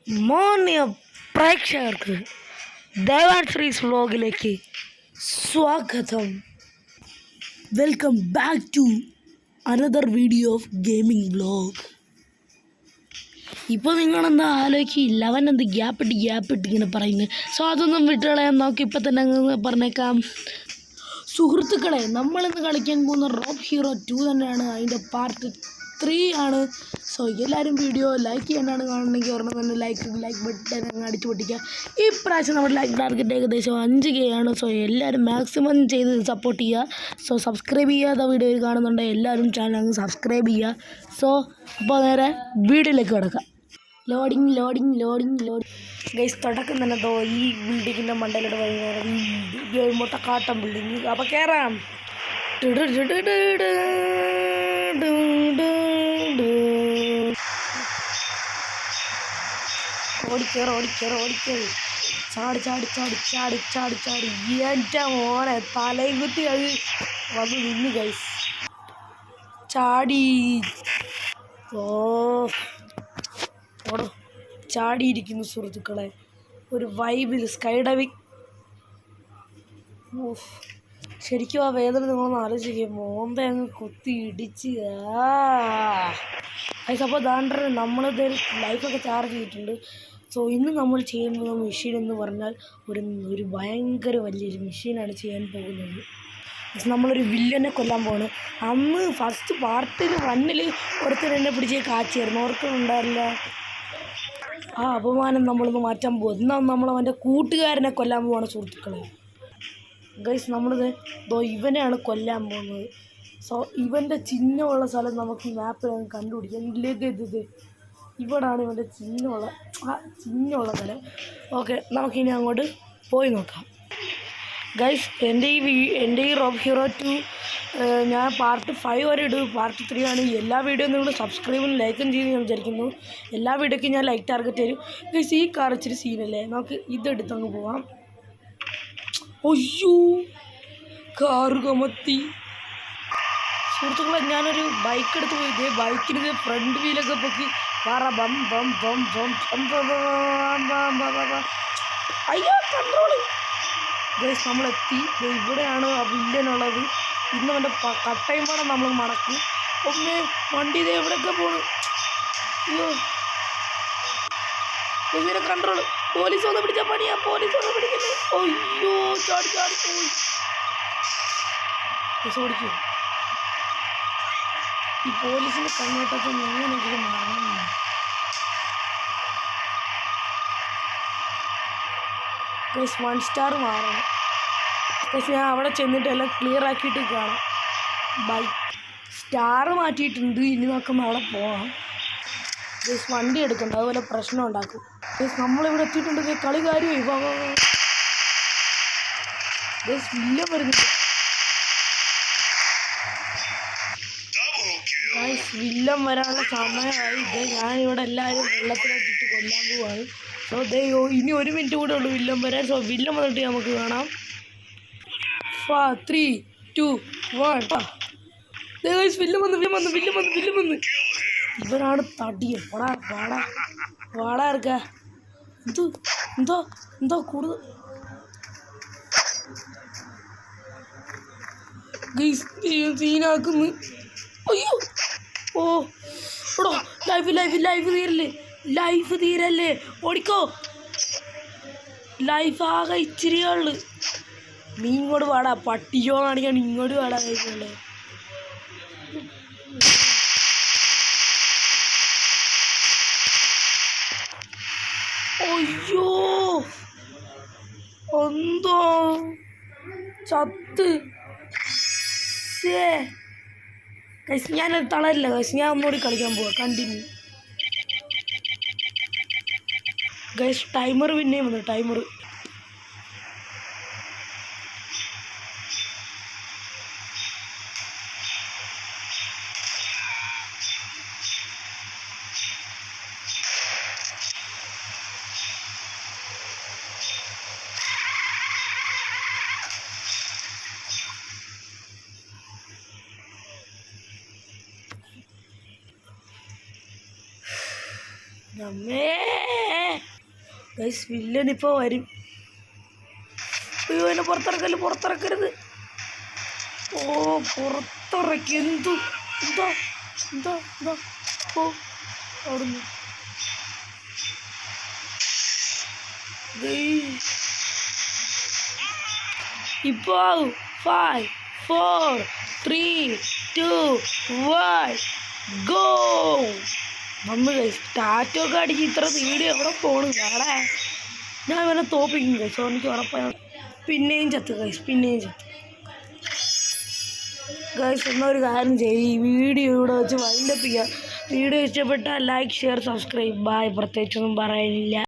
മാന്യ പ്രേക്ഷകർക്ക് ദേവാൻശ്രീസ് വ്ലോഗിലേക്ക് സ്വാഗതം. Welcome back to another video of gaming vlog. ഇപ്പോൾ നിങ്ങളെന്താ ആലോചിക്കില്ല, അവൻ എന്ത് ഗ്യാപ്പിട്ട് ഇങ്ങനെ പറയുന്നത്. സോ അതൊന്നും വിട്ടുകളയാൻ നോക്കി ഇപ്പം തന്നെ അങ്ങ് പറഞ്ഞേക്കാം. സുഹൃത്തുക്കളെ, നമ്മളിന്ന് കളിക്കാൻ പോകുന്ന റോബ് ഹീറോ 2 തന്നെയാണ്. അതിൻ്റെ പാർട്ട് 3 ആണ്. സോ എല്ലാവരും വീഡിയോ ലൈക്ക് ചെയ്യാനാണ് കാണണമെങ്കിൽ ഒരെണ്ണം തന്നെ ലൈക്ക് ബട്ടൺ അങ്ങ് അടിച്ചു പൊട്ടിക്കുക. ഈ പ്രാവശ്യം നമ്മുടെ ലൈക്ക് ടാർഗറ്റ് ഏകദേശം 5K ആണ്. സോ എല്ലാവരും മാക്സിമം ചെയ്ത് സപ്പോർട്ട് ചെയ്യുക. സോ സബ്സ്ക്രൈബ് ചെയ്യാത്ത വീഡിയോയിൽ കാണുന്നുണ്ടെങ്കിൽ എല്ലാവരും ചാനൽ അങ്ങ് സബ്സ്ക്രൈബ് ചെയ്യുക. സോ അപ്പോൾ നേരെ വീഡിയോയിലേക്ക് കിടക്കാം. ലോഡിങ് ഗൈസ്, തുടക്കം തന്നെ ഈ ബിൽഡിങ്ങിൻ്റെ മണ്ടയിലോട്ട് വൈകുന്നേരം മുട്ടക്കാട്ടം ബിൽഡിങ്. അപ്പോൾ കയറാം. ഓടിക്കേറി ചാടി എൻ്റെ മോനെ തലയും കുത്തി അത് വന്ന് നിന്ന് ഗൈസ്. ചാടിയിരിക്കുന്നു സുഹൃത്തുക്കളെ, ഒരു വൈബിൽ സ്കൈ ഡൈവിങ്. ശരിക്കും ആ വേദന നിങ്ങളൊന്ന് ആലോചിക്കുക. മോന്ത അങ്ങ് കുത്തി ഇടിച്ച് അപ്പോൾ ദാണ്ടർ നമ്മളിത് ലൈഫൊക്കെ ചാർജ് ചെയ്തിട്ടുണ്ട്. സോ ഇന്ന് നമ്മൾ ചെയ്യുന്ന മെഷീൻ എന്ന് പറഞ്ഞാൽ ഒരു ഭയങ്കര വലിയൊരു മെഷീനാണ് ചെയ്യാൻ പോകുന്നത്. നമ്മളൊരു വില്ലനെ കൊല്ലാൻ പോവാണ്. അന്ന് ഫസ്റ്റ് പാർട്ടിൽ 1 ഒരുത്തർ എന്നെ പിടിച്ച് കാച്ചിയായിരുന്നു, ഓർക്കുന്നുണ്ടാവില്ല. ആ അപമാനം നമ്മളിന്ന് മാറ്റാൻ പോകും. എന്നാൽ നമ്മൾ അവൻ്റെ കൂട്ടുകാരനെ കൊല്ലാൻ പോവാണ് സുഹൃത്തുക്കളെ. ഗൈസ്, നമ്മളിത് ഇവനെയാണ് കൊല്ലാൻ പോകുന്നത്. സോ ഇവൻ്റെ ചിഹ്നമുള്ള സ്ഥലം നമുക്ക് ഈ മാപ്പിൽ കണ്ടുപിടിക്കാം. ഇത് ഇവിടാണ് ഇവൻ്റെ ചിഹ്നമുള്ള സ്ഥലം. ഓക്കെ, നമുക്കിനി അങ്ങോട്ട് പോയി നോക്കാം. ഗൈസ്, എൻ്റെ ഈ റോബ് ഹീറോ 2 ഞാൻ പാർട്ട് 5 വരെ ഇടും. പാർട്ട് 3 ആണ്. എല്ലാ വീഡിയോയും നിങ്ങൾ സബ്സ്ക്രൈബും ലൈക്കും ചെയ്ത് ഞാൻ വിചാരിക്കുന്നു. എല്ലാ വീഡിയോയ്ക്കും ഞാൻ ലൈക്ക് ടാർഗറ്റ് തരും. ഗൈസ്, ഈ കാർ ഇച്ചിരി സീനല്ലേ, നമുക്ക് ഇതെടുത്തങ്ങ് പോവാം. ഒയ്യോ, കാറ് കമത്തി സുഹൃത്തുക്കളെ. ഞാനൊരു ബൈക്ക് എടുത്ത് പോയി. ഇതേ ബൈക്കിന് ഫ്രണ്ട് വീലൊക്കെ പൊക്കി അയ്യോ കൺട്രോള്. ഗൈസ്, നമ്മളെത്തി. ഇവിടെയാണ് ആ വില്ലനുള്ളത്. ഇന്ന് അവൻ്റെ കട്ടയും പാടെ നമ്മൾ മടക്കും. ഒന്നേ വണ്ടി ഇതേ എവിടെയൊക്കെ പോണു. അയ്യോ, ഇതിനെ കൺട്രോള്. പോലീസ് വന്ന് പിടിച്ചാൽ പണിയാ. പോലീസ് വന്ന് പിടിക്കല്ലേ. അയ്യോ, ചാടി പോയി. ഓടിക്കും. ഈ പോലീസിൻ്റെ കണ്ണോട്ടൊക്കെ എങ്ങനെയെങ്കിലും മാറണം. ഗൈസ്, 1 സ്റ്റാർ മാറണം. പക്ഷേ ഞാൻ അവിടെ ചെന്നിട്ട് എല്ലാം ക്ലിയർ ആക്കിയിട്ട് കാണാം. ബൈക്ക് സ്റ്റാർ മാറ്റിയിട്ടുണ്ട്. ഇനി നോക്കുമ്പോൾ അവിടെ പോവാം. ഗൈസ്, വണ്ടി എടുക്കണ്ട, അതുപോലെ പ്രശ്നം ഉണ്ടാക്കും. ഗൈസ്, നമ്മളിവിടെ എത്തിയിട്ടുണ്ട്. കളി കാര്യമായി. ഗൈസ്, വില്ല വരുന്നില്ല. ഗൈസ്, വില്ലൻ വരാനുള്ള സമയമായി. ഞാനിവിടെ എല്ലാവരും വെള്ളത്തിലോട്ടിട്ട് കൊല്ലാൻ പോവാണ്. സോ ഇനി 1 മിനിറ്റ് കൂടെ ഉള്ളൂ വില്ലൻ വരാൻ. സോ വില്ലൻ വന്നിട്ട് നമുക്ക് കാണാം. 3, 2, 1. വില്ലൻ വന്ന്. ഇവരാണ് തടിയൻ. വാടാ ഇറക്ക. എന്തോ കൂടുതൽ. സീനാക്കുന്നു. അയ്യോ, ഓ എടോ, ലൈഫ് തീരല്ലേ. ഓടിക്കോ. ലൈഫ് ആകെ ഇച്ചിരിയുള്ളു. നീ ഇങ്ങോട്ട് വാടാ. പട്ടിയോ കാണിക്കാണ്. ഇങ്ങോട്ട് വാടാ. കഴിക്കണ്ടേ. അയ്യോ, എന്തോ ചത്ത്. ഗൈസ്, ഞാനത് തളരില്ല. ഗൈസ്, ഞാൻ ഒന്നുകൂടി കളിക്കാൻ പോവാം. കണ്ടിന്യൂ. ഗൈസ്, ടൈമർ പിന്നെയും വന്നു. ടൈമർ അമ്മേ ഗൈസ് വില്ലൻ ഇപ്പോൾ വരും. അയ്യോ എന്നെ പുറത്തിറക്കരുത്. ഓ പുറത്തിറക്കി എന്താ എന്താ എന്താ ഓ അവിടുന്ന് ഇപ്പോൾ 5 4 3 2 1 ഗോ വന്ന് കഴിച്ചു. ടാറ്റോ ഒക്കെ അടിച്ച് ഇത്ര വീഡിയോ എവിടെ പോണു നാളെ ഞാൻ ഇവനെ തോപ്പിക്കും കഴിച്ചു. എനിക്ക് ഉറപ്പാണ്. പിന്നെയും ചത്ത് ഗൈസ് എന്നൊരു കാര്യം ചെയ്യും. ഈ വീഡിയോ ഇവിടെ വെച്ച് വൈൻഡപ്പ് ചെയ്യുക. വീഡിയോ ഇഷ്ടപ്പെട്ടാൽ ലൈക്ക് ഷെയർ സബ്സ്ക്രൈബ്. ബൈ. പ്രത്യേകിച്ചൊന്നും പറയാനില്ല.